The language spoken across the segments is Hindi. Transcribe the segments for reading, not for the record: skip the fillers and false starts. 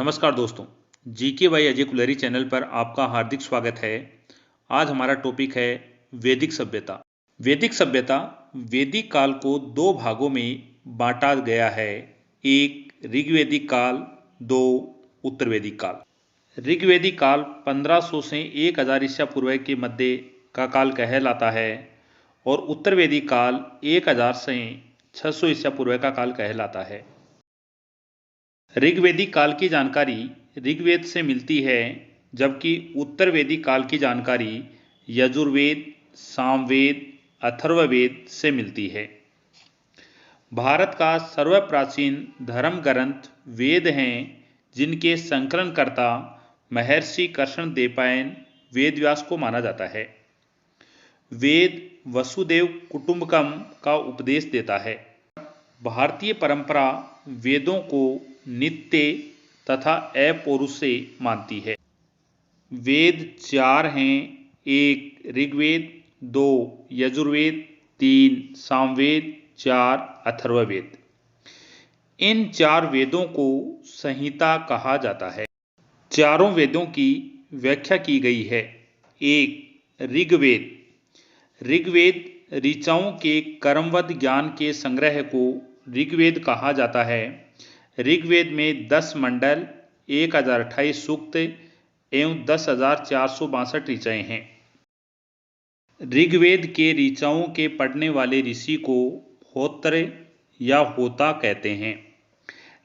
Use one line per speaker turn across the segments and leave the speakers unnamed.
नमस्कार दोस्तों, GK by Ajay Kulhari channel पर आपका हार्दिक स्वागत है। आज हमारा टॉपिक है वैदिक सभ्यता। वैदिक सभ्यता वैदिक काल को दो भागों में बांटा गया है। एक ऋग्वैदिक काल, दो उत्तर वैदिक काल। ऋग्वैदिक काल 1500 से 1000 ईसा पूर्व के मध्य का काल कहलाता है और उत्तर वैदिक काल 1000 से 600 ईसा पूर्व का काल कहलाता है। ऋग्वैदिक काल की जानकारी ऋग्वेद से मिलती है, जबकि उत्तर वैदिक काल की जानकारी यजुर्वेद, सामवेद, अथर्ववेद से मिलती है। भारत का सर्वप्राचीन धर्म ग्रंथ वेद हैं, जिनके संकलनकर्ता महर्षि कृष्णदेवरायन वेदव्यास को माना जाता है। वेद वसुदेव कुटुंबकम का उपदेश देता है। भारतीय परंपरा वेदों को नित्य तथा अपौरुषेय मानती है। वेद 4 हैं। 1 ऋग्वेद, 2 यजुर्वेद, 3 सामवेद, 4 अथर्ववेद। इन 4 वेदों को संहिता कहा जाता है। चारों वेदों की व्याख्या की गई है। 1 ऋग्वेद। ऋग्वेद ऋचाओं के कर्मवद ज्ञान के संग्रह को ऋग्वेद कहा जाता है। ऋग्वेद में 10 मंडल, 1028 सूक्त एवं 10,462 ऋचाएं हैं। ऋग्वेद के ऋचाओं के पढ़ने वाले ऋषि को होत्र या होता कहते हैं।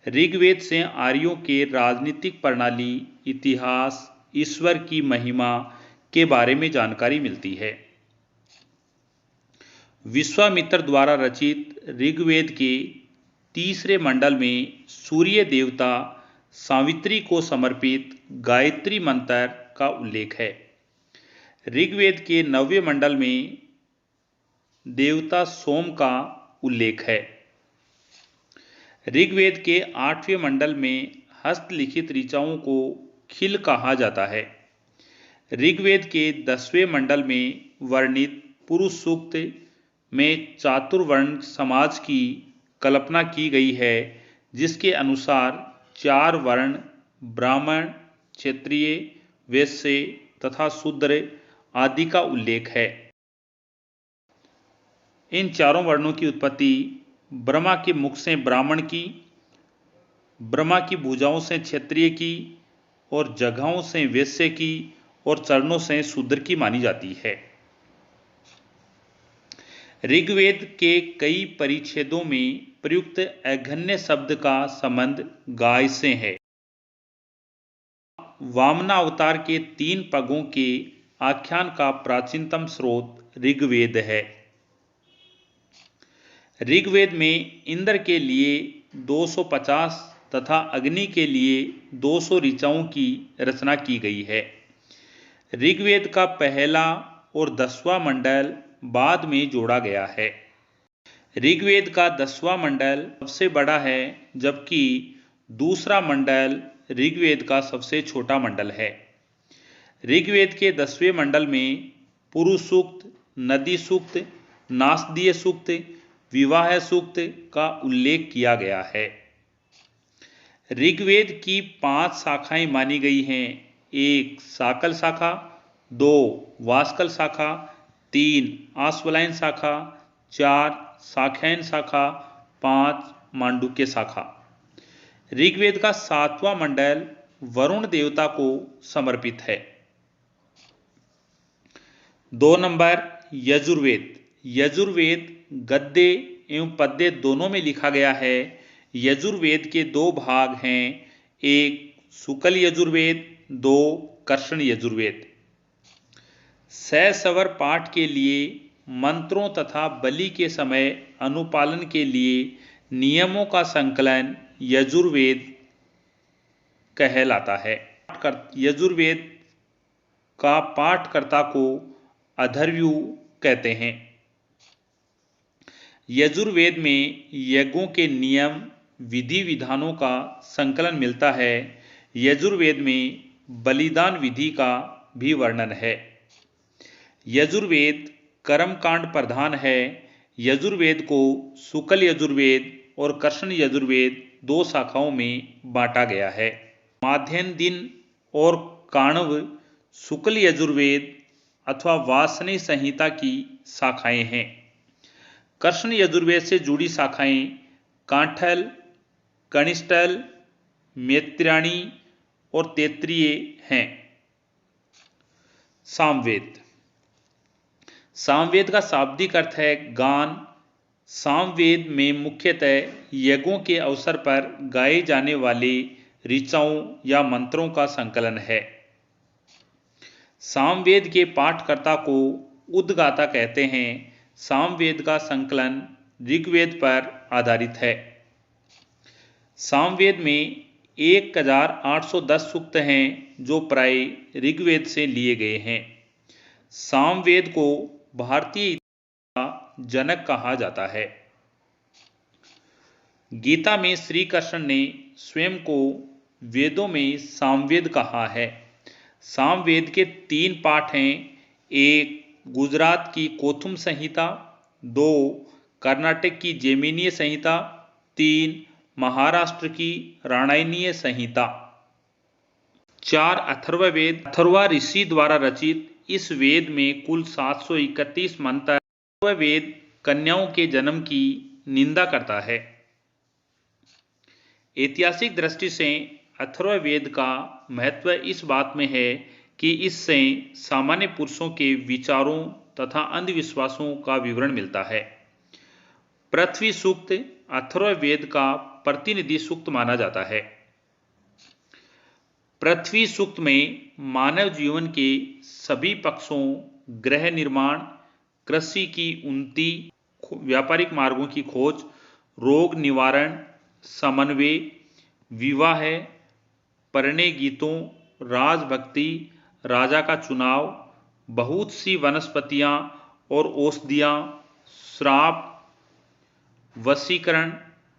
ऋग्वेद से आर्यों के राजनीतिक प्रणाली, इतिहास, ईश्वर की महिमा के बारे में जानकारी मिलती है। विश्वामित्र द्वारा रचित ऋग्वेद के तीसरे मंडल में सूर्य देवता सावित्री को समर्पित गायत्री मंत्र का उल्लेख है। ऋग्वेद के 9वें मंडल में देवता सोम का उल्लेख है। ऋग्वेद के 8वें मंडल में हस्तलिखित ऋचाओं को खिल कहा जाता है। ऋग्वेद के 10वें मंडल में वर्णित पुरुष सूक्त में चातुर्वर्ण समाज की कल्पना की गई है, जिसके अनुसार 4 वर्ण ब्राह्मण, क्षत्रिय, वैश्य तथा शूद्र आदि का उल्लेख है। इन चारों वर्णों की उत्पत्ति ब्रह्मा के मुख से ब्राह्मण की, ब्रह्मा की भुजाओं से क्षत्रिय की और जघाओं से वैश्य की और चरणों से शूद्र की मानी जाती है। ऋग्वेद के कई परिच्छेदों में प्रयुक्त अघन्य शब्द का संबंध गाय से है। वामनावतार के 3 पगों के आख्यान का प्राचीनतम स्रोत ऋग्वेद है। ऋग्वेद में इंद्र के लिए 250 तथा अग्नि के लिए 200 ऋचाओं की रचना की गई है। ऋग्वेद का पहला और 10वां मंडल बाद में जोड़ा गया है। ऋग्वेद का 10वां मंडल सबसे बड़ा है, जबकि दूसरा मंडल ऋग्वेद का सबसे छोटा मंडल है। ऋग्वेद के 10वें मंडल में पुरुष सूक्त, नदी सूक्त, नासदीय सूक्त, विवाह सूक्त का उल्लेख किया गया है। ऋग्वेद की 5 शाखाएं मानी गई हैं। 1 साकल शाखा, 2 वास्कल शाखा, 3 आश्वलायन शाखा, 4 शाख्यायन शाखा, 5 मांडुक्य शाखा। ऋग्वेद का 7वां मंडल वरुण देवता को समर्पित है। 2 नंबर यजुर्वेद। यजुर्वेद गद्य एवं पद्य दोनों में लिखा गया है। यजुर्वेद के 2 भाग हैं। 1 शुक्ल यजुर्वेद, 2 कृष्ण यजुर्वेद। सस्वर पाठ के लिए मंत्रों तथा बलि के समय अनुपालन के लिए नियमों का संकलन यजुर्वेद कहलाता है। यजुर्वेद का पाठकर्ता को अथर्वयु कहते हैं। यजुर्वेद में यज्ञों के नियम, विधि विधानों का संकलन मिलता है। यजुर्वेद में बलिदान विधि का भी वर्णन है। यजुर्वेद कर्मकांड प्रधान है। यजुर्वेद को शुक्ल यजुर्वेद और कृष्ण यजुर्वेद 2 शाखाओं में बांटा गया है। माध्याह्न दिन और काणव शुक्ल यजुर्वेद अथवा वासनी संहिता की शाखाएं हैं। कृष्ण यजुर्वेद से जुड़ी शाखाएं कांठल, कनिष्ठल, मैत्रियाणी और तैत्तिरीय हैं। सामवेद। सामवेद का शाब्दिक अर्थ है गान। सामवेद में मुख्यतः यज्ञों के अवसर पर गाए जाने वाले ऋचाओं या मंत्रों का संकलन है। सामवेद के पाठकर्ता को उद्गाता कहते हैं। सामवेद का संकलन ऋग्वेद पर आधारित है। सामवेद में 1810 सूक्त हैं जो प्राय ऋग्वेद से लिए गए हैं। सामवेद को भारतीय इतिहास का जनक कहा जाता है। गीता में श्री कृष्ण ने स्वयं को वेदों में सामवेद कहा है। सामवेद के 3 पाठ हैं। 1 गुजरात की कोथुम संहिता, 2 कर्नाटक की जैमिनीय संहिता, 3 महाराष्ट्र की रामायणीय संहिता। 4 अथर्ववेद। अथर्वा ऋषि द्वारा रचित इस वेद में कुल 731 मंत्र। अथर्ववेद कन्याओं के जन्म की निंदा करता है। ऐतिहासिक दृष्टि से अथर्ववेद का महत्व इस बात में है कि इससे सामान्य पुरुषों के विचारों तथा अंधविश्वासों का विवरण मिलता है। पृथ्वी सूक्त अथर्ववेद का प्रतिनिधि सूक्त माना जाता है। पृथ्वी सूक्त में मानव जीवन के सभी पक्षों, गृह निर्माण, कृषि की उन्नति, व्यापारिक मार्गों की खोज, रोग निवारण, समन्वय, विवाह, परिणय गीतों, राजभक्ति, राजा का चुनाव, बहुत सी वनस्पतियां और औषधियां, श्राप, वशीकरण,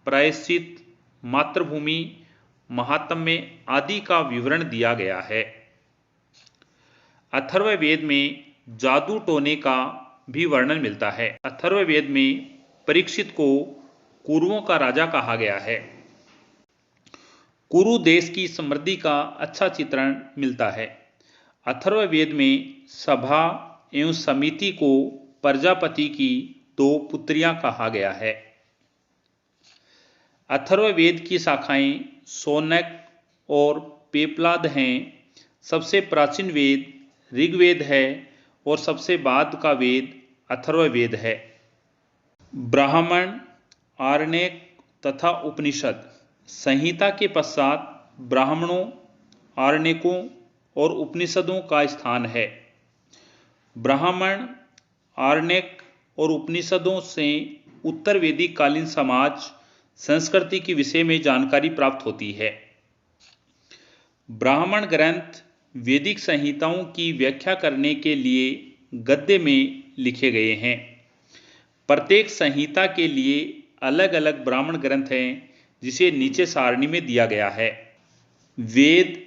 प्रायश्चित, मातृभूमि, महात्म्य आदि का विवरण दिया गया है। अथर्ववेद में जादू टोने का भी वर्णन मिलता है। अथर्ववेद में परीक्षित को कुरुओं का राजा कहा गया है। कुरु देश की समृद्धि का अच्छा चित्रण मिलता है। अथर्ववेद में सभा एवं समिति को प्रजापति की 2 पुत्रियां कहा गया है। अथर्ववेद की शाखाएं शौनक और पेपलाद हैं। सबसे प्राचीन वेद ऋग्वेद है और सबसे बाद का वेद अथर्ववेद है। ब्राह्मण, आरण्यक तथा उपनिषद संहिता के पश्चात ब्राह्मणों, आरण्यकों और उपनिषदों का स्थान है। ब्राह्मण, आरण्यक और उपनिषदों से उत्तर वैदिक कालीन समाज संस्कृति के विषय में जानकारी प्राप्त होती है। ब्राह्मण ग्रंथ वैदिक संहिताओं की व्याख्या करने के लिए गद्य में लिखे गए हैं। प्रत्येक संहिता के लिए अलग अलग ब्राह्मण ग्रंथ हैं जिसे नीचे सारणी में दिया गया है। वेद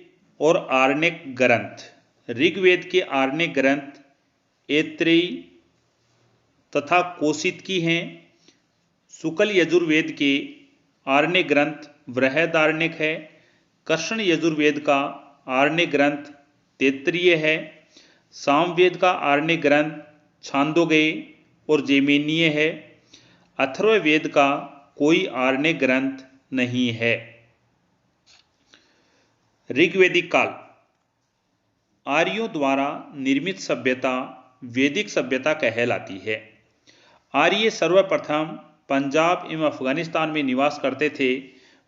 और आरण्यक ग्रंथ। ऋग्वेद के आरण्यक ग्रंथ ऐत्रेयी तथा कौशितकी हैं। शुक्ल यजुर्वेद के आरण्यक ग्रंथ बृहदारण्यक है। कृष्ण यजुर्वेद का आरण्यक ग्रंथ तैत्तिरीय है। सामवेद का आरण्यक ग्रंथ छांदोग्य और जैमिनीय है। अथर्ववेद का कोई आरण्यक ग्रंथ नहीं है। ऋग्वैदिक काल। आर्यों द्वारा निर्मित सभ्यता वैदिक सभ्यता कहलाती है। आर्य सर्वप्रथम पंजाब एवं अफगानिस्तान में निवास करते थे।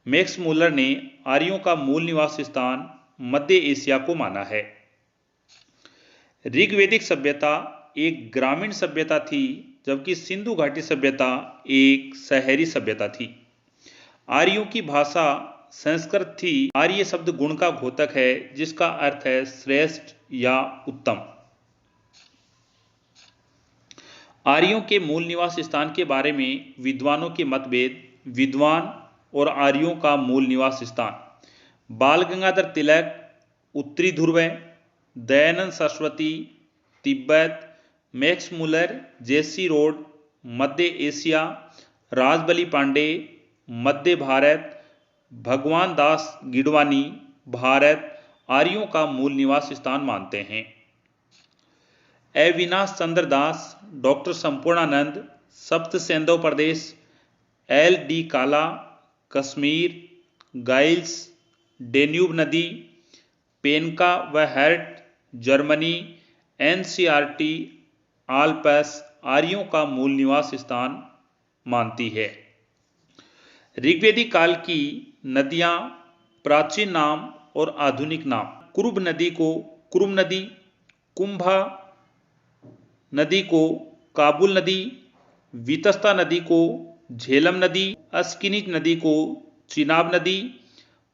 मैक्स मुलर ने आर्यों का मूल निवास स्थान मध्य एशिया को माना है। ऋग्वैदिक सभ्यता एक ग्रामीण सभ्यता थी, जबकि सिंधु घाटी सभ्यता एक शहरी सभ्यता थी। आर्यों की भाषा संस्कृत थी। आर्य शब्द गुण का घोतक है जिसका अर्थ है श्रेष्ठ या उत्तम। आर्यों के मूल निवास स्थान के बारे में विद्वानों के मतभेद। विद्वान और आर्यों का मूल निवास स्थान। बाल गंगाधर तिलक उत्तरी ध्रुव, दयानंद सरस्वती तिब्बत, मैक्स मुलर जेसी रोड मध्य एशिया, राजबली पांडे मध्य भारत, भगवान दास गिडवानी भारत आर्यों का मूल निवास स्थान मानते हैं। अविनाश चंद्र दास, डॉक्टर संपूर्णानंद, सप्त सेंधव प्रदेश, एल डी काला, कश्मीर, गाइल्स, डेन्यूब नदी, पेनका व हर्ट, जर्मनी, एनसीआरटी, आल्प्स आर्यों का मूल निवास स्थान मानती है। ऋग्वेदिक काल की नदियां, प्राचीन नाम और आधुनिक नाम। कुरुब नदी को कुरुम नदी, कुंभा नदी को काबुल नदी, वितस्ता नदी को झेलम नदी, अस्किनिज नदी को चिनाब नदी,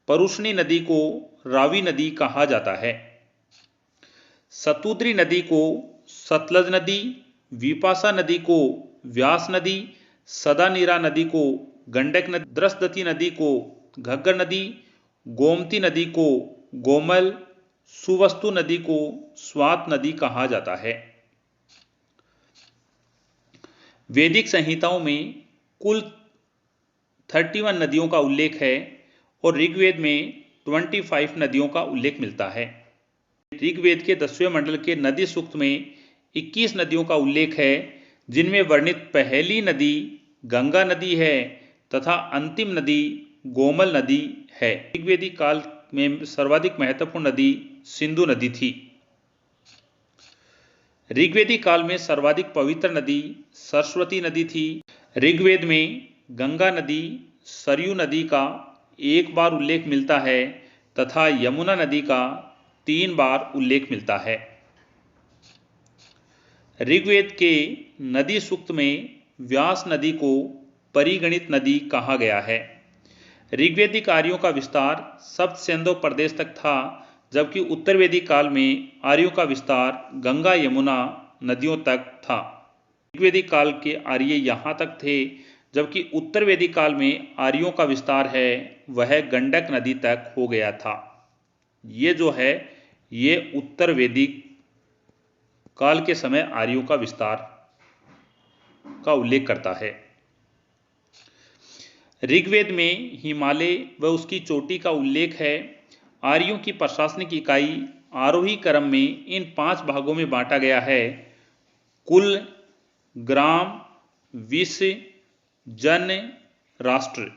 परुष्णी नदी को रावी नदी कहा जाता है। सतुद्री नदी को सतलज नदी, विपाशा नदी को व्यास नदी, सदानीरा नदी को गंडक नदी, द्रसदती नदी को घग्गर नदी, गोमती नदी को गोमल, सुवस्तु नदी को स्वात नदी कहा जाता है। वैदिक संहिताओं में कुल 31 नदियों का उल्लेख है और ऋग्वेद में 25 नदियों का उल्लेख मिलता है। ऋग्वेद के 10वें मंडल के नदी सूक्त में 21 नदियों का उल्लेख है, जिनमें वर्णित पहली नदी गंगा नदी है तथा अंतिम नदी गोमल नदी है। ऋग्वेदिक काल में सर्वाधिक महत्वपूर्ण नदी सिंधु नदी थी। ऋग्वेदिक काल में सर्वाधिक पवित्र नदी सरस्वती नदी थी। ऋग्वेद में गंगा नदी, सरयू नदी का 1 बार उल्लेख मिलता है तथा यमुना नदी का 3 बार उल्लेख मिलता है। ऋग्वेद के नदी सूक्त में व्यास नदी को परिगणित नदी कहा गया है। ऋग्वेदिक आर्यों का विस्तार सप्त सेंधव प्रदेश तक था, जबकि उत्तर वैदिक काल में आर्यों का विस्तार गंगा यमुना नदियों तक था। ऋग्वेदिक काल के आर्य यहाँ तक थे, जबकि उत्तर वैदिक काल में आर्यों का विस्तार है वह गंडक नदी तक हो गया था। ये जो है ये उत्तर वैदिक काल के समय आर्यों का विस्तार का उल्लेख करता है। ऋग्वेद में हिमालय व उसकी चोटी का उल्लेख है। आर्यों की प्रशासनिक इकाई आरोही क्रम में इन 5 भागों में बांटा गया है: कुल, ग्राम, विष, जन, राष्ट्र।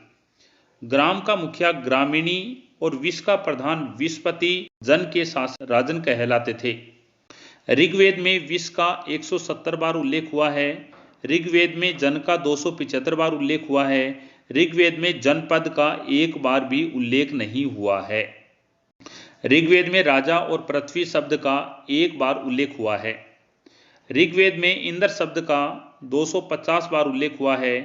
ग्राम का मुखिया ग्रामीणी और विष का प्रधान विषपति, जन के शासक राजन कहलाते थे। ऋग्वेद में विष का 170 बार उल्लेख हुआ है। ऋग्वेद में जन का 275 बार उल्लेख हुआ है। ऋग्वेद में जनपद का 1 बार भी उल्लेख नहीं हुआ है। ऋग्वेद में राजा और पृथ्वी शब्द का 1 बार उल्लेख हुआ है। ऋग्वेद में इंद्र शब्द का 250 बार उल्लेख हुआ है।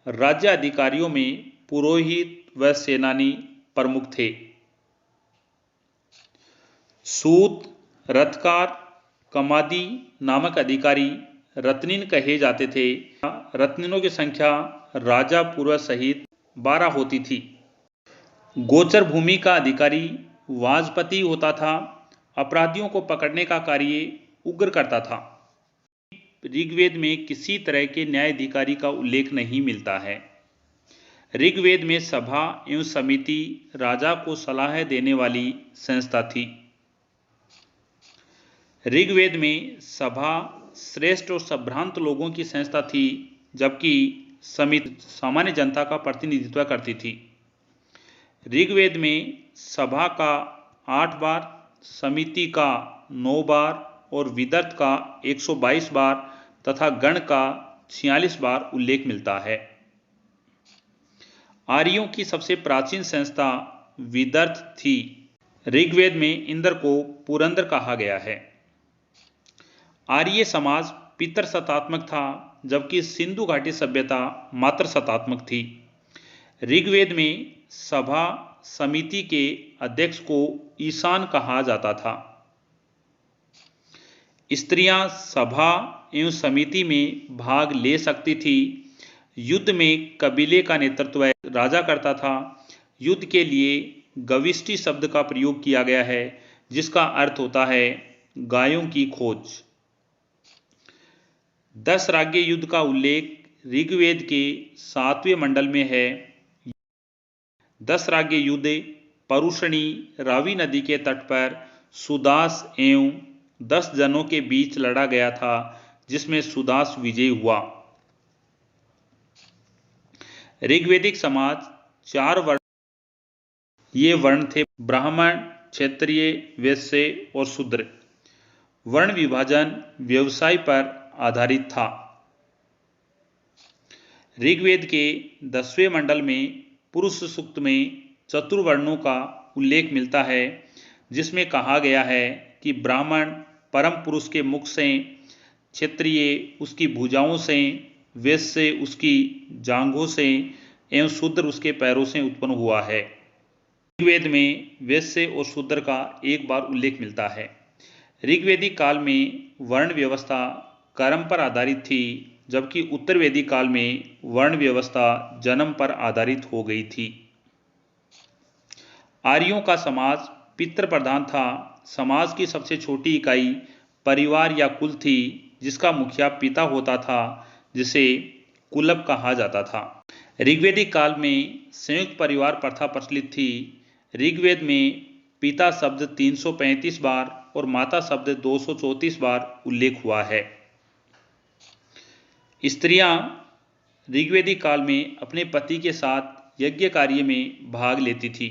राज्य अधिकारियों में पुरोहित व सेनानी प्रमुख थे। सूत, रथकार, कमादी नामक अधिकारी रत्निन कहे जाते थे। रत्निनों की संख्या राजा पूर्व सहित 12 होती थी। गोचर भूमि का अधिकारी वाजपति होता था। अपराधियों को पकड़ने का कार्य उग्र करता था। ऋग्वेद में किसी तरह के न्यायाधिकारी का उल्लेख नहीं मिलता है। ऋग्वेद में सभा एवं समिति राजा को सलाह देने वाली संस्था थी। ऋग्वेद में सभा श्रेष्ठ और संभ्रांत लोगों की संस्था थी, जबकि समिति सामान्य जनता का प्रतिनिधित्व करती थी। ऋग्वेद में सभा का 8 बार, समिति का 9 बार और विदर्थ का 122 बार तथा गण का 46 बार उल्लेख मिलता है। आर्यों की सबसे प्राचीन संस्था विदर्थ थी। ऋग्वेद में इंद्र को पुरंदर कहा गया है। आर्य समाज पितृसत्तात्मक था, जबकि सिंधु घाटी सभ्यता मातृसत्तात्मक थी। ऋग्वेद में सभा समिति के अध्यक्ष को ईशान कहा जाता था। स्त्रियां सभा एवं समिति में भाग ले सकती थी। युद्ध में कबीले का नेतृत्व राजा करता था। युद्ध के लिए गविष्टि शब्द का प्रयोग किया गया है, जिसका अर्थ होता है गायों की खोज। 10 राज्य युद्ध का उल्लेख ऋग्वेद के 7वें मंडल में है। 10 राज्य युद्ध परुषणी रावी नदी के तट पर सुदास एवं 10 जनों के बीच लड़ा गया था, जिसमें सुदास विजयी हुआ। ऋग्वेदिक समाज 4 वर्ण, ये वर्ण थे ब्राह्मण, क्षत्रिय, वैश्य और शूद्र। वर्ण विभाजन व्यवसाय पर आधारित था। ऋग्वेद के 10वें मंडल में पुरुष सूक्त में चतुर्वर्णों का उल्लेख मिलता है, जिसमें कहा गया है कि ब्राह्मण परम पुरुष के मुख से, क्षत्रिय उसकी भुजाओं से, वैश्य उसकी जांघों से एवं शूद्र उसके पैरों से उत्पन्न हुआ है। ऋग्वेद में वैश्य और शूद्र का एक बार उल्लेख मिलता है। ऋग्वेदिक काल में वर्ण व्यवस्था कर्म पर आधारित थी, जबकि उत्तर वैदिक काल में वर्ण व्यवस्था जन्म पर आधारित हो गई थी। आर्यों का समाज पितृ प्रधान था। समाज की सबसे छोटी इकाई परिवार या कुल थी, जिसका मुखिया पिता होता था, जिसे कुलप कहा जाता था। ऋग्वेदिक काल में संयुक्त परिवार प्रथा प्रचलित थी। ऋग्वेद में पिता शब्द 335 बार और माता शब्द 234 बार उल्लेख हुआ है। स्त्रियां ऋग्वेदिक काल में अपने पति के साथ यज्ञ कार्य में भाग लेती थी।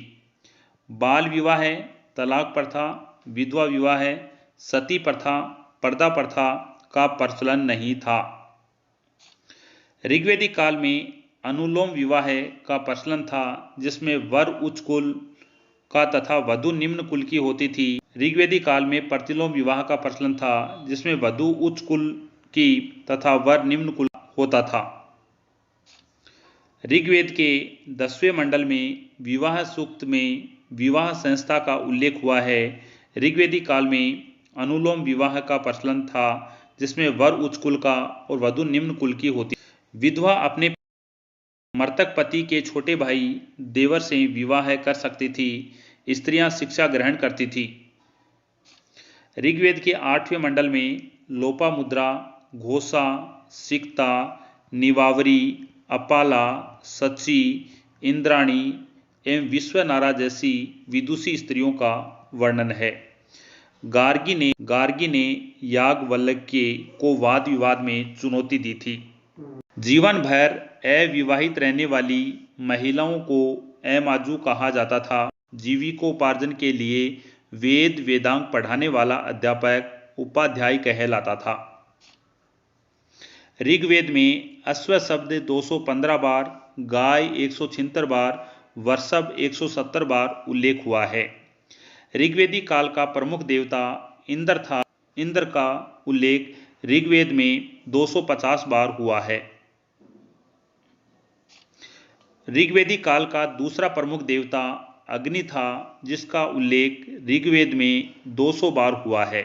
बाल विवाह, तलाक प्रथा, विधवा विवाह, सती प्रथा, पर्दा प्रथा का प्रचलन नहीं था। ऋग्वेदिक काल में अनुलोम विवाह का प्रचलन था, जिसमें वर उच्च कुल का तथा वधु निम्न कुल की होती थी। ऋग्वेदिक काल में प्रतिलोम विवाह का प्रचलन था, जिसमें वधु उच्च कुल की तथा वर निम्न कुल होता था। ऋग्वेद के 10वें मंडल में विवाह सूक्त में विवाह संस्था का उल्लेख हुआ है। ऋग्वेदिक काल में अनुलोम विवाह का प्रचलन था, जिसमें वर उच्च कुल का और वधु निम्न कुल की होती। विधवा अपने मृतक पति के छोटे भाई देवर से विवाह कर सकती थी। स्त्रियां शिक्षा ग्रहण करती थी। ऋग्वेद के 8वें मंडल में लोपामुद्रा, घोषा, सिक्ता, निवावरी, अपाला, सची, इंद्राणी एवं विश्वनारा जैसी विदुषी स्त्रियों का वर्णन है। गार्गी ने याज्ञवल्क्य को वाद विवाद में चुनौती दी थी। जीवन भर अविवाहित रहने वाली महिलाओं को अमाजु कहा जाता था। जीविकोपार्जन के लिए वेद वेदांग पढ़ाने वाला अध्यापक उपाध्याय कहलाता था। ऋग्वेद में अश्व शब्द 215 बार, गाय 176 बार, वृषभ 170 बार उल्लेख हुआ है। ऋग्वेदिक काल का प्रमुख देवता इंद्र था। इंद्र का उल्लेख ऋग्वेद में 250 बार हुआ है। ऋग्वेदिक काल का दूसरा प्रमुख देवता अग्नि था, जिसका उल्लेख ऋग्वेद में 200 बार हुआ है।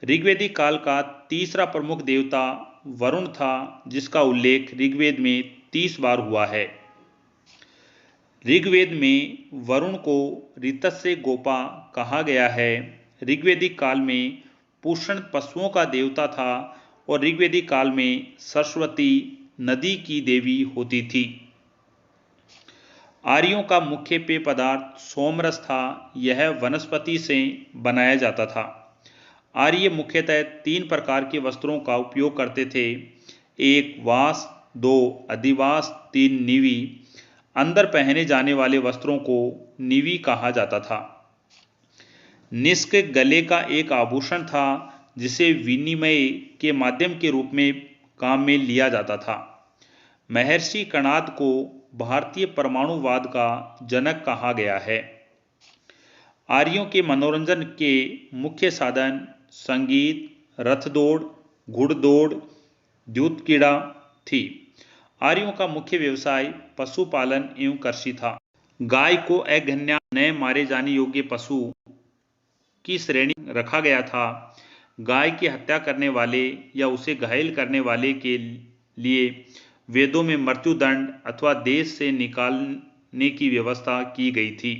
ऋग्वेदिक काल का तीसरा प्रमुख देवता वरुण था, जिसका उल्लेख ऋग्वेद में 30 बार हुआ है। ऋग्वेद में वरुण को ऋतस्य गोपा कहा गया है। ऋग्वेदिक काल में पुष्ण पशुओं का देवता था और ऋग्वेदिक काल में सरस्वती नदी की देवी होती थी। आर्यों का मुख्य पेय पदार्थ सोमरस था। यह वनस्पति से बनाया जाता था। आर्य मुख्यतः 3 प्रकार के वस्त्रों का उपयोग करते थे। 1 वास, 2 अधिवास, 3 निवि। अंदर पहने जाने वाले वस्त्रों को निवि कहा जाता था। निष्क गले का एक आभूषण था, जिसे विनिमय के माध्यम के रूप में काम में लिया जाता था। महर्षि कणाद को भारतीय परमाणुवाद का जनक कहा गया है। आर्यों के मनोरंजन के मुख्य साधन संगीत, रथदौड़, घुड़दौड़, द्यूत क्रीड़ा थी। आर्यों का मुख्य व्यवसाय पशुपालन एवं कृषि था। गाय को अघन्या न मारे जाने योग्य पशु की श्रेणी रखा गया था। गाय की हत्या करने वाले या उसे घायल करने वाले के लिए वेदों में मृत्युदंड अथवा देश से निकालने की व्यवस्था की गई थी।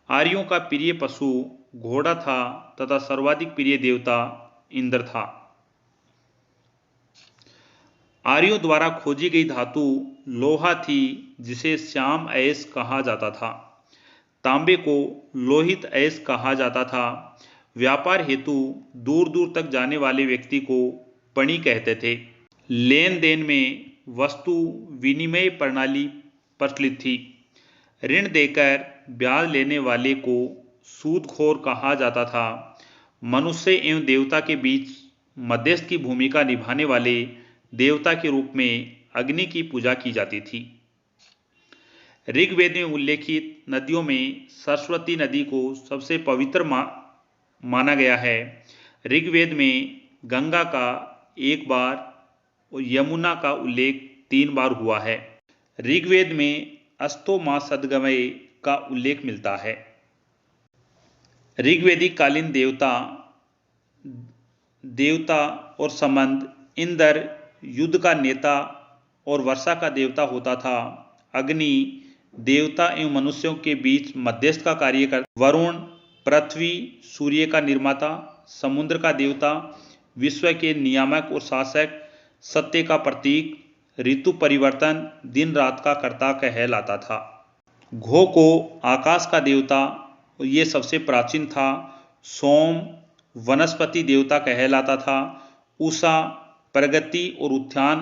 आर्यों का प्रिय पशु घोड़ा था तथा सर्वाधिक प्रिय देवता इंद्र था। आर्यों द्वारा खोजी गई धातु लोहा थी, जिसे श्याम अयस्क कहा जाता था। तांबे को लोहित अयस्क कहा जाता था। व्यापार हेतु दूर दूर तक जाने वाले व्यक्ति को पणी कहते थे। लेन देन में वस्तु विनिमय प्रणाली प्रचलित थी। ऋण देकर ब्याज लेने वाले को सूदखोर कहा जाता था। मनुष्य एवं देवता के बीच मध्यस्थ की भूमिका निभाने वाले देवता के रूप में अग्नि की पूजा की जाती थी। ऋग्वेद में उल्लेखित नदियों में सरस्वती नदी को सबसे पवित्र माना गया है। ऋग्वेद में गंगा का 1 बार और यमुना का उल्लेख 3 बार हुआ है। ऋग्वेद में अस्तो मां सदगमय का उल्लेख मिलता है। ऋग्वेदिक कालीन देवता और संबंध इंद्र युद्ध का नेता और वर्षा का देवता होता था। अग्नि देवता एवं मनुष्यों के बीच मध्यस्थ का कार्य करता। वरुण पृथ्वी सूर्य का निर्माता, समुद्र का देवता, विश्व के नियामक और शासक, सत्य का प्रतीक, ऋतु परिवर्तन, दिन रात का कर्ता कहलाता था। घो को आकाश का देवता, ये सबसे प्राचीन था। सोम वनस्पति देवता कहलाता था। उषा प्रगति और उत्थान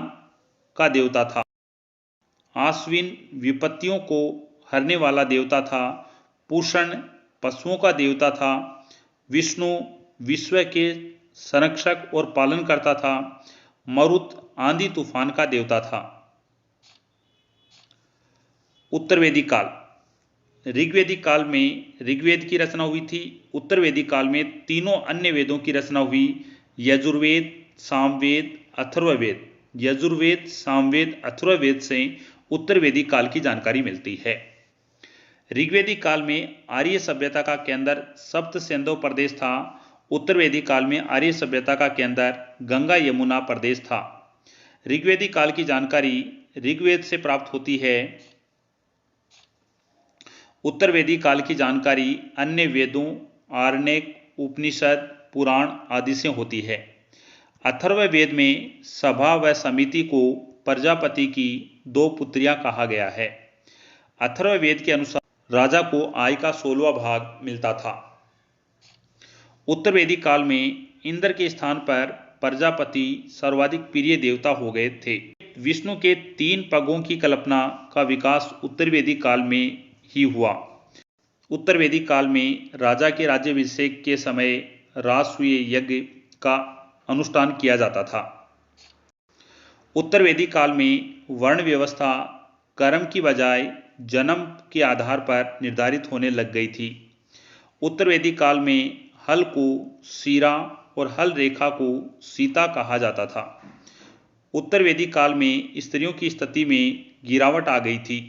का देवता था। आश्विन विपत्तियों को हरने वाला देवता था। पूषण पशुओं का देवता था। विष्णु विश्व के संरक्षक और पालन करता था। मरुत आंधी तूफान का देवता था। उत्तरवेदिक काल। ऋग्वेदिक काल में ऋग्वेद की रचना हुई थी। उत्तरवेदिक काल में तीनों अन्य वेदों की रचना हुई। यजुर्वेद, सामवेद, अथर्ववेद। यजुर्वेद, सामवेद, अथर्ववेद से उत्तरवेदिक काल की जानकारी मिलती है। ऋग्वेदिक काल में आर्य सभ्यता का केंद्र सप्त सिंधु प्रदेश था। उत्तरवेदिक काल में आर्य सभ्यता का केंद्र गंगा यमुना प्रदेश था। ऋग्वेदिक काल की जानकारी ऋग्वेद से प्राप्त होती है। उत्तरवेदिक काल की जानकारी अन्य वेदों, आरण्यक, उपनिषद, पुराण आदि से होती है। अथर्ववेद में सभा व समिति को प्रजापति की 2 पुत्रियां कहा गया है। अथर्ववेद के अनुसार राजा को आय का 16वां भाग मिलता था। उत्तरवेदिक काल में इंद्र के स्थान पर प्रजापति सर्वाधिक प्रिय देवता हो गए थे। विष्णु के 3 पगों की कल्पना का विकास उत्तरवेदिक काल में ही हुआ। उत्तरवेदिक काल में राजा के राज्याभिषेक के समय राजसूय यज्ञ का अनुष्ठान किया जाता था। उत्तरवेदिक काल में वर्ण व्यवस्था कर्म की बजाय जन्म के आधार पर निर्धारित होने लग गई थी। उत्तरवेदिक काल में हल को सीरा और हल रेखा को सीता कहा जाता था। उत्तरवेदिक काल में स्त्रियों की स्थिति में गिरावट आ गई थी।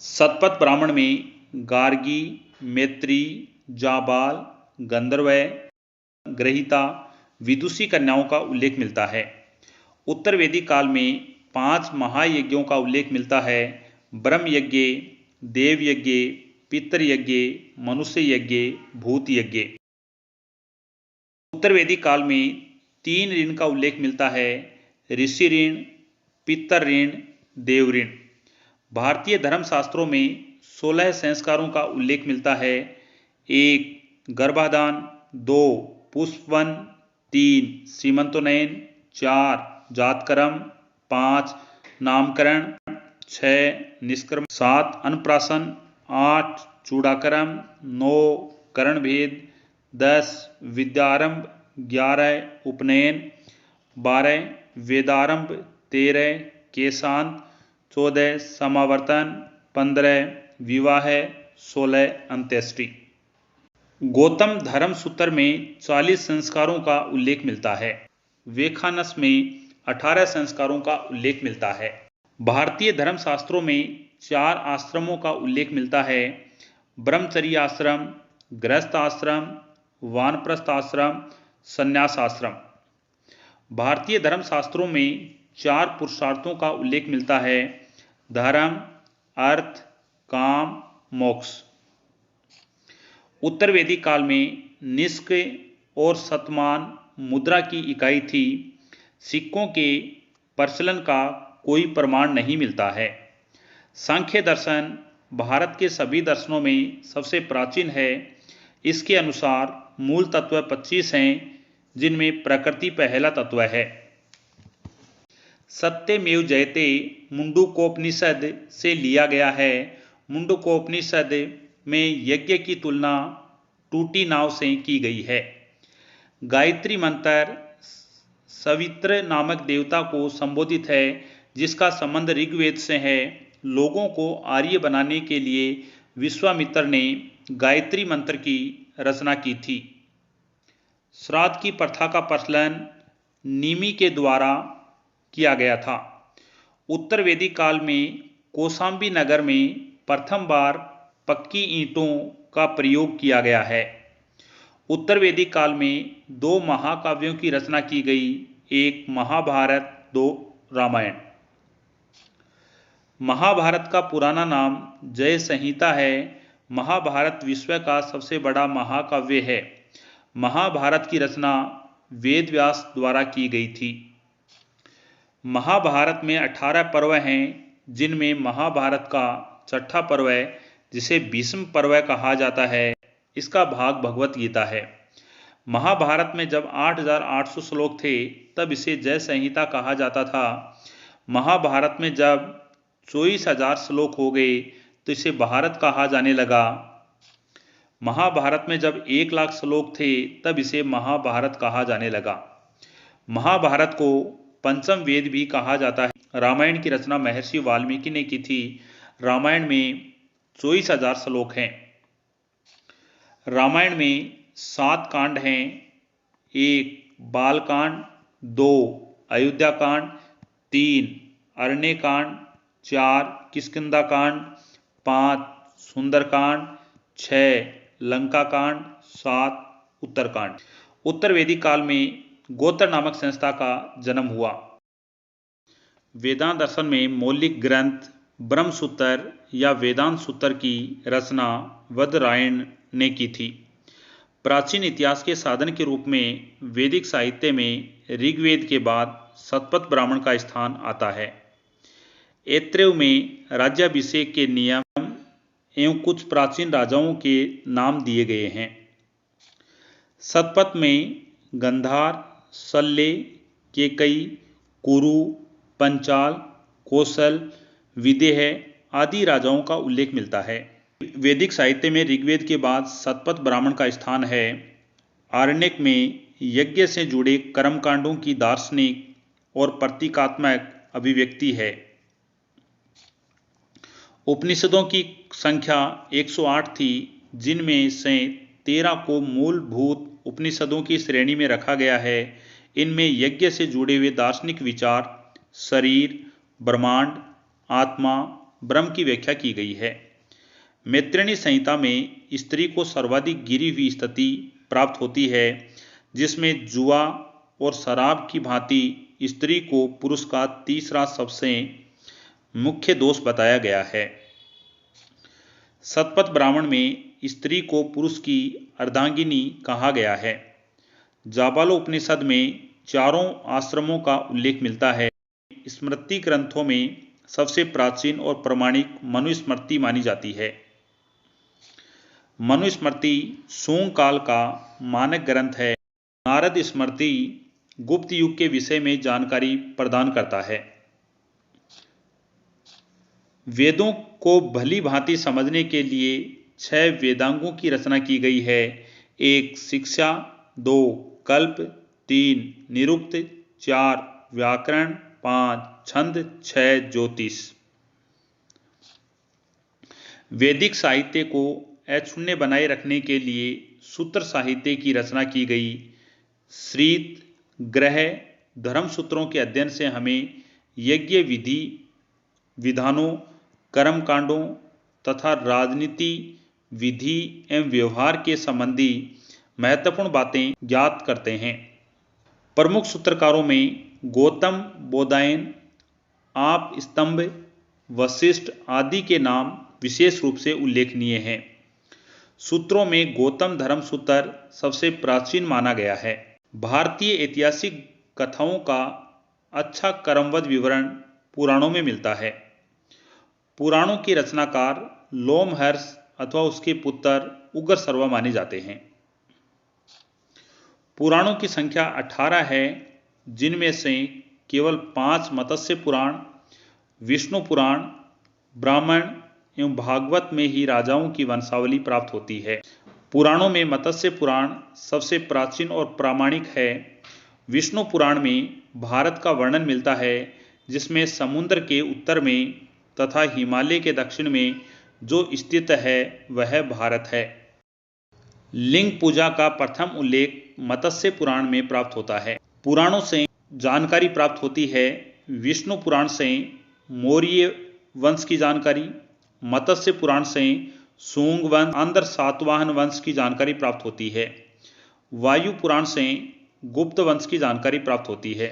शतपथ ब्राह्मण में गार्गी, मैत्री, जाबाल, गंधर्व, ग्रहिता, विदुषी कन्याओं का उल्लेख मिलता है। उत्तरवेदिक काल में 5 महायज्ञों का उल्लेख मिलता है। ब्रह्म यज्ञ, देव यज्ञ, पितृ यज्ञ, मनुष्य यज्ञ, भूत यज्ञ। उत्तरवेदिक काल में 3 ऋण का उल्लेख मिलता है। ऋषि ऋण, पितृ ऋण, देव ऋण। भारतीय धर्मशास्त्रों में 16 संस्कारों का उल्लेख मिलता है। 1 गर्भाधान, 2 पुष्पवन, 3 सीमंतोनयन, 4 जातकर्म, 5 नामकरण, 6 निष्कर्म, 7 अन्नप्राशन, 8 चूड़ाकर्म, 9 करणभेद, 10 विद्यारंभ, 11 उपनयन, 12 वेदारंभ, 13 केशांत, 14 समावर्तन, 15 विवाह, 16 अंत्येष्टि। गौतम धर्म सूत्र में 40 संस्कारों का उल्लेख मिलता है। वेखानस में 18 संस्कारों का उल्लेख मिलता है। भारतीय धर्मशास्त्रों में 4 आश्रमों का उल्लेख मिलता है। ब्रह्मचर्य आश्रम, गृहस्थ आश्रम, वानप्रस्थ आश्रम, संन्यास आश्रम। भारतीय धर्मशास्त्रों में 4 पुरुषार्थों का उल्लेख मिलता है। धर्म, अर्थ, काम, मोक्ष। उत्तरवेदिक काल में निष्क और शतमान मुद्रा की इकाई थी। सिक्कों के प्रचलन का कोई प्रमाण नहीं मिलता है। सांख्य दर्शन भारत के सभी दर्शनों में सबसे प्राचीन है। इसके अनुसार मूल तत्व 25 हैं, जिनमें प्रकृति पहला तत्व है। सत्यमेव जयते मुंडूकोपनिषद से लिया गया है। मुंडूकोपनिषद में यज्ञ की तुलना टूटी नाव से की गई है। गायत्री मंत्र सवित्र नामक देवता को संबोधित है, जिसका संबंध ऋग्वेद से है। लोगों को आर्य बनाने के लिए विश्वामित्र ने गायत्री मंत्र की रचना की थी। श्राद्ध की प्रथा का प्रचलन निमि के द्वारा किया गया था। उत्तर वैदिक काल में कौशाम्बी नगर में प्रथम बार पक्की ईंटों का प्रयोग किया गया है। उत्तर वैदिक काल में 2 महाकाव्यों की रचना की गई, एक महाभारत, 2 रामायण। महाभारत का पुराना नाम जय संहिता है। महाभारत विश्व का सबसे बड़ा महाकाव्य है। महाभारत की रचना वेद व्यास द्वारा की गई थी। महाभारत में 18 पर्व हैं, जिनमें महाभारत का छठा पर्व है, जिसे भीष्म पर्व कहा जाता है, इसका भाग भगवत गीता है। महाभारत में जब 8,800 श्लोक थे, तब इसे जय संहिता कहा जाता था। महाभारत में जब 24,000 श्लोक हो गए, तो इसे भारत कहा जाने लगा। महाभारत में जब 1,00,000 श्लोक थे, तब इसे महाभारत कहा जाने लगा। महाभारत को पंचम वेद भी कहा जाता है। रामायण की रचना महर्षि वाल्मीकि ने की थी। रामायण में 24,000 श्लोक हैं। रामायण में 7 कांड हैं। 1 बालकांड, 2 अयोध्या कांड, 3 अरण्य कांड, 4 किष्किंधा कांड, 5 सुंदरकांड, 6 लंका कांड, 7 उत्तरकांड। उत्तर वैदिक काल में गोत्र नामक संस्था का जन्म हुआ। वेदांत दर्शन में मौलिक ग्रंथ ब्रह्मसूत्र या वेदांत सूत्र की रचना वदरायण ने की थी। प्राचीन इतिहास के साधन के रूप में वैदिक साहित्य में ऋग्वेद के बाद शतपथ ब्राह्मण का स्थान आता है। ऐत्रेय में राज्याभिषेक के नियम एवं कुछ प्राचीन राजाओं के नाम दिए गए हैं। शतपथ में गंधार, शल्य, केकई, कुरु, पंचाल, कौशल, विदेह आदि राजाओं का उल्लेख मिलता है। वैदिक साहित्य में ऋग्वेद के बाद शतपथ ब्राह्मण का स्थान है। आरण्यक में यज्ञ से जुड़े कर्मकांडों की दार्शनिक और प्रतीकात्मक अभिव्यक्ति है। उपनिषदों की संख्या 108 थी, जिनमें से 13 को मूलभूत उपनिषदों की श्रेणी में रखा गया है। इनमें यज्ञ से जुड़े हुए दार्शनिक विचार, शरीर, ब्रह्मांड, आत्मा, ब्रह्म की व्याख्या की गई है। मैत्रेयी संहिता में स्त्री को सर्वाधिक गिरी हुई स्थिति प्राप्त होती है, जिसमें जुआ और शराब की भांति स्त्री को पुरुष का तीसरा सबसे मुख्य दोष बताया गया है। शतपथ ब्राह्मण में स्त्री को पुरुष की अर्धांगिनी कहा गया है। जाबालोपनिषद में चारों आश्रमों का उल्लेख मिलता है। स्मृति ग्रंथों में सबसे प्राचीन और प्रमाणिक मनुस्मृति मानी जाती है। मनुस्मृति सूंग काल का मानक ग्रंथ है। नारद स्मृति गुप्त युग के विषय में जानकारी प्रदान करता है। वेदों को भली भांति समझने के लिए 6 वेदांगों की रचना की गई है। 1 शिक्षा, 2 कल्प, 3 निरुक्त, 4 व्याकरण, 5 छंद, 6 ज्योतिष। वैदिक साहित्य को अक्षुण्ण बनाए रखने के लिए सूत्र साहित्य की रचना की गई। श्रीत, ग्रह, धर्म सूत्रों के अध्ययन से हमें यज्ञ विधि विधानों, कर्मकांडों तथा राजनीति विधि एवं व्यवहार के संबंधी महत्वपूर्ण बातें ज्ञात करते हैं। प्रमुख सूत्रकारों में गौतम, बोधायन, आप स्तंभ, वशिष्ठ आदि के नाम विशेष रूप से उल्लेखनीय हैं। सूत्रों में गौतम धर्म सूत्र सबसे प्राचीन माना गया है। भारतीय ऐतिहासिक कथाओं का अच्छा क्रमबद्ध विवरण पुराणों में मिलता है। पुराणों के रचनाकार लोमहर्ष अथवा उसके पुत्र उग्र सर्वा माने जाते हैं। पुराणों की संख्या 18 है, जिनमें से केवल 5 मत्स्य पुराण, विष्णु पुराण, ब्राह्मण एवं भागवत में ही राजाओं की वंशावली प्राप्त होती है। पुराणों में मत्स्य पुराण सबसे प्राचीन और प्रामाणिक है। विष्णु पुराण में भारत का वर्णन मिलता है, जिसमें समुद्र के उत्तर में तथा हिमालय के दक्षिण में जो स्थित है वह भारत है। लिंग पूजा का प्रथम उल्लेख मत्स्य पुराण में प्राप्त होता है। पुराणों से जानकारी प्राप्त होती है। विष्णु पुराण से मौर्य वंश की जानकारी, मत्स्य पुराण से सूंग वंश, आंध्र सातवाहन वंश की जानकारी प्राप्त होती है। वायु पुराण से गुप्त वंश की जानकारी प्राप्त होती है।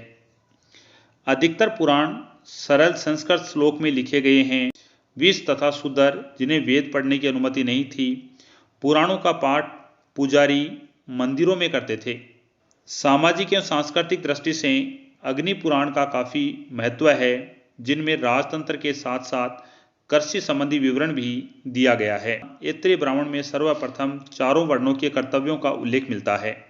अधिकतर पुराण सरल संस्कृत श्लोक में लिखे गए हैं। विष तथा शूद्र, जिन्हें वेद पढ़ने की अनुमति नहीं थी, पुराणों का पाठ पुजारी मंदिरों में करते थे। सामाजिक एवं सांस्कृतिक दृष्टि से अग्नि पुराण का काफी महत्व है, जिनमें राजतंत्र के साथ साथ कृषि संबंधी विवरण भी दिया गया है। ऐत्रेय ब्राह्मण में सर्वप्रथम चारों वर्णों के कर्तव्यों का उल्लेख मिलता है।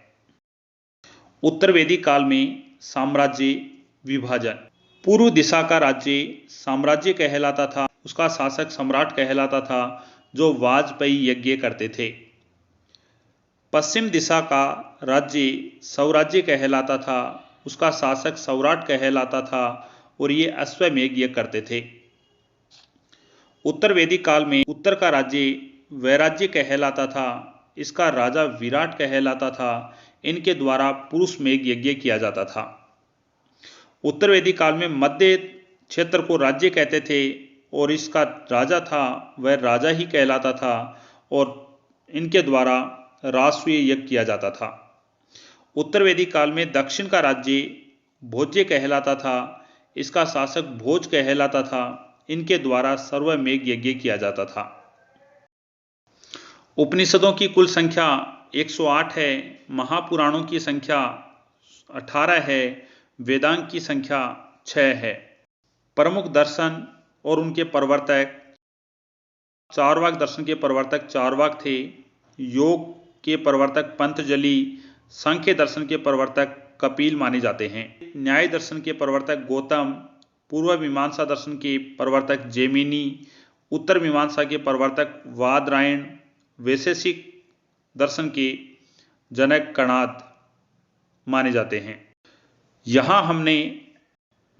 उत्तर वैदिक काल में साम्राज्य विभाजन। पूर्व दिशा का राज्य साम्राज्य कहलाता था, उसका शासक सम्राट कहलाता था, जो वाजपेयी यज्ञ करते थे। पश्चिम दिशा का राज्य सौराज्य कहलाता था, उसका शासक सौराट कहलाता था और ये अश्वमेघ यज्ञ करते थे। उत्तर वैदिक काल में उत्तर का राज्य वैराज्य कहलाता था, इसका राजा विराट कहलाता था। इनके द्वारा पुरुष मेघ यज्ञ किया जाता था। उत्तर वैदिक काल में मध्य क्षेत्र को राज्य कहते थे और इसका राजा था वह राजा ही कहलाता था और इनके द्वारा राजसूय यज्ञ किया जाता था। उत्तर वैदिक काल में दक्षिण का राज्य भोज्य कहलाता था, इसका शासक भोज कहलाता था। इनके द्वारा सर्वमेघ यज्ञ किया जाता था। उपनिषदों की कुल संख्या 108 है, महापुराणों की संख्या 18 है, वेदांग की संख्या 6 है। प्रमुख दर्शन और उनके प्रवर्तक। चार्वाक दर्शन के प्रवर्तक चार्वाक थे। योग के प्रवर्तक पतंजलि, सांख्य दर्शन के प्रवर्तक कपिल माने जाते हैं। न्याय दर्शन के प्रवर्तक गौतम, पूर्व मीमांसा दर्शन के प्रवर्तक जैमिनी, उत्तर मीमांसा के प्रवर्तक वादरायण, वैशेषिक दर्शन के जनक कणाद माने जाते हैं। यहाँ हमने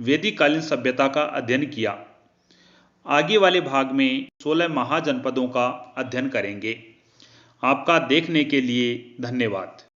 वैदिक कालीन सभ्यता का अध्ययन किया। आगे वाले भाग में 16 महाजनपदों का अध्ययन करेंगे। आपका देखने के लिए धन्यवाद।